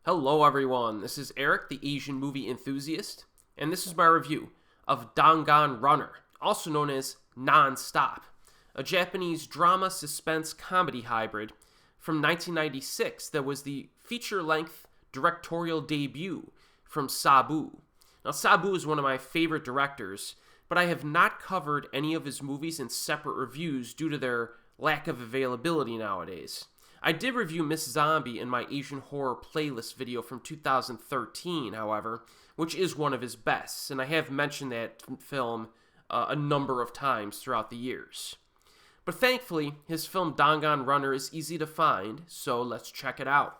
Hello everyone, this is Erik, the Asian movie enthusiast, and this is my review of Dangan Runner, also known as Non-Stop, a Japanese drama suspense comedy hybrid from 1996 that was the feature-length directorial debut from SABU. Now, SABU is one of my favorite directors, but I have not covered any of his movies in separate reviews due to their lack of availability nowadays. I did review Miss Zombie in my Asian horror playlist video from 2013, however, which is one of his bests, and I have mentioned that film a number of times throughout the years. But thankfully, his film Dangan Runner is easy to find, so let's check it out.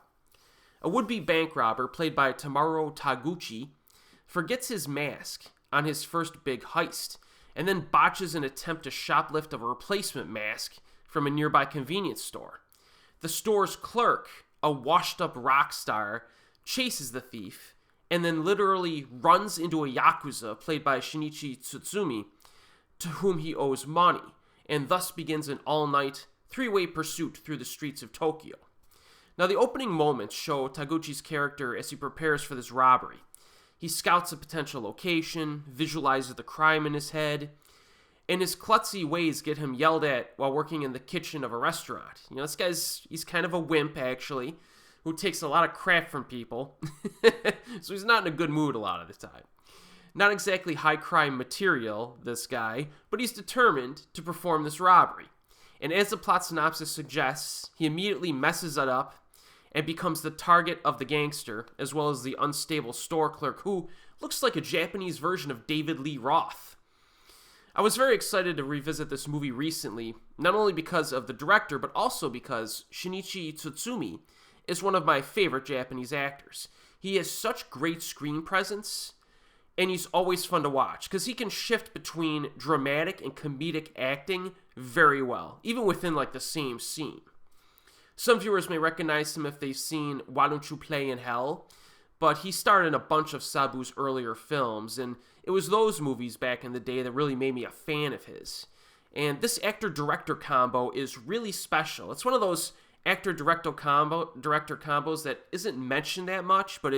A would-be bank robber, played by Tomorowo Taguchi, forgets his mask on his first big heist, and then botches an attempt to shoplift a replacement mask from a nearby convenience store. The store's clerk, a washed-up rock star, chases the thief, and then literally runs into a yakuza, played by Shinichi Tsutsumi, to whom he owes money, and thus begins an all-night, three-way pursuit through the streets of Tokyo. Now, the opening moments show Taguchi's character as he prepares for this robbery. He scouts a potential location, visualizes the crime in his head, and his klutzy ways get him yelled at while working in the kitchen of a restaurant. You know, he's kind of a wimp, actually, who takes a lot of crap from people. So he's not in a good mood a lot of the time. Not exactly high crime material, this guy, but he's determined to perform this robbery. And as the plot synopsis suggests, he immediately messes it up and becomes the target of the gangster, as well as the unstable store clerk who looks like a Japanese version of David Lee Roth. I was very excited to revisit this movie recently, not only because of the director, but also because Shinichi Tsutsumi is one of my favorite Japanese actors. He has such great screen presence, and he's always fun to watch, because he can shift between dramatic and comedic acting very well, even within the same scene. Some viewers may recognize him if they've seen Why Don't You Play in Hell, but he starred in a bunch of SABU's earlier films, and it was those movies back in the day that really made me a fan of his. And this actor-director combo is really special. It's one of those actor-director combos that isn't mentioned that much, but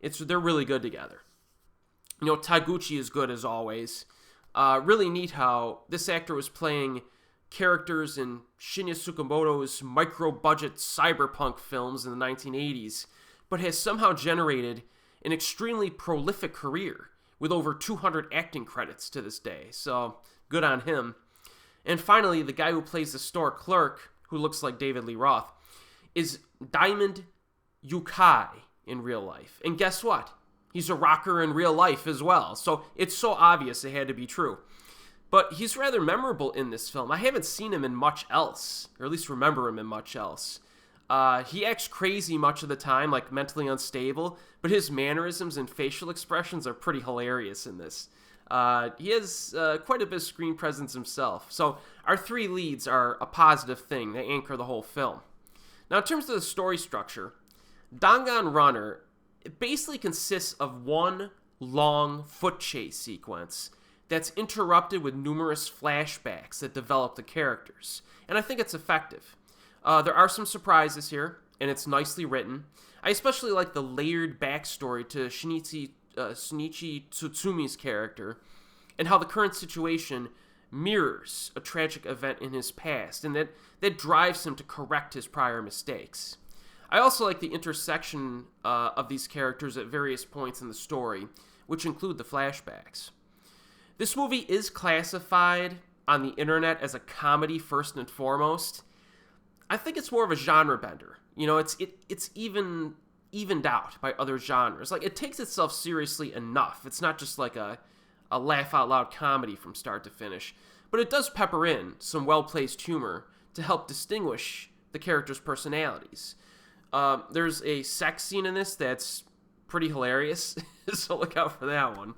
they're really good together. You know, Taguchi is good as always. Really neat how this actor was playing characters in Shinya Tsukamoto's micro-budget cyberpunk films in the 1980s, but has somehow generated an extremely prolific career with over 200 acting credits to this day, so good on him. And finally, the guy who plays the store clerk, who looks like David Lee Roth, is Diamond Yukai in real life. And guess what? He's a rocker in real life as well, so it's so obvious it had to be true. But he's rather memorable in this film. I haven't seen him in much else, or at least remember him in much else. He acts crazy much of the time, like mentally unstable, but his mannerisms and facial expressions are pretty hilarious in this. He has quite a bit of screen presence himself. So our three leads are a positive thing. They anchor the whole film. Now, in terms of the story structure, Dangan Runner, it basically consists of one long foot chase sequence that's interrupted with numerous flashbacks that develop the characters. And I think it's effective. There are some surprises here, and it's nicely written. I especially like the layered backstory to Shinichi Tsutsumi's character, and how the current situation mirrors a tragic event in his past, and that drives him to correct his prior mistakes. I also like the intersection of these characters at various points in the story, which include the flashbacks. This movie is classified on the internet as a comedy first and foremost. I think it's more of a genre bender. You know, it's evened out by other genres. It takes itself seriously enough. It's not just like a laugh-out-loud comedy from start to finish. But it does pepper in some well-placed humor to help distinguish the characters' personalities. There's a sex scene in this that's pretty hilarious, so look out for that one.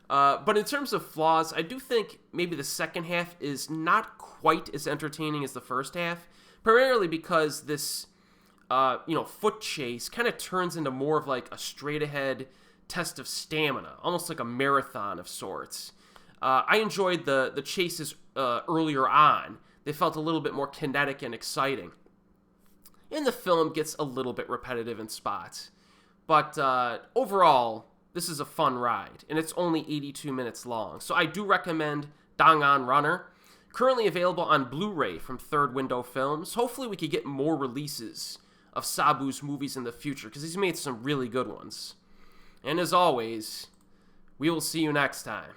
But in terms of flaws, I do think maybe the second half is not quite as entertaining as the first half, primarily because this foot chase kind of turns into more of a straight-ahead test of stamina, almost like a marathon of sorts. I enjoyed the chases earlier on. They felt a little bit more kinetic and exciting. and the film gets a little bit repetitive in spots. But overall, this is a fun ride, and it's only 82 minutes long. So I do recommend Dangan Runner. Currently available on Blu-ray from Third Window Films. Hopefully we could get more releases of SABU's movies in the future, because he's made some really good ones. And as always, we will see you next time.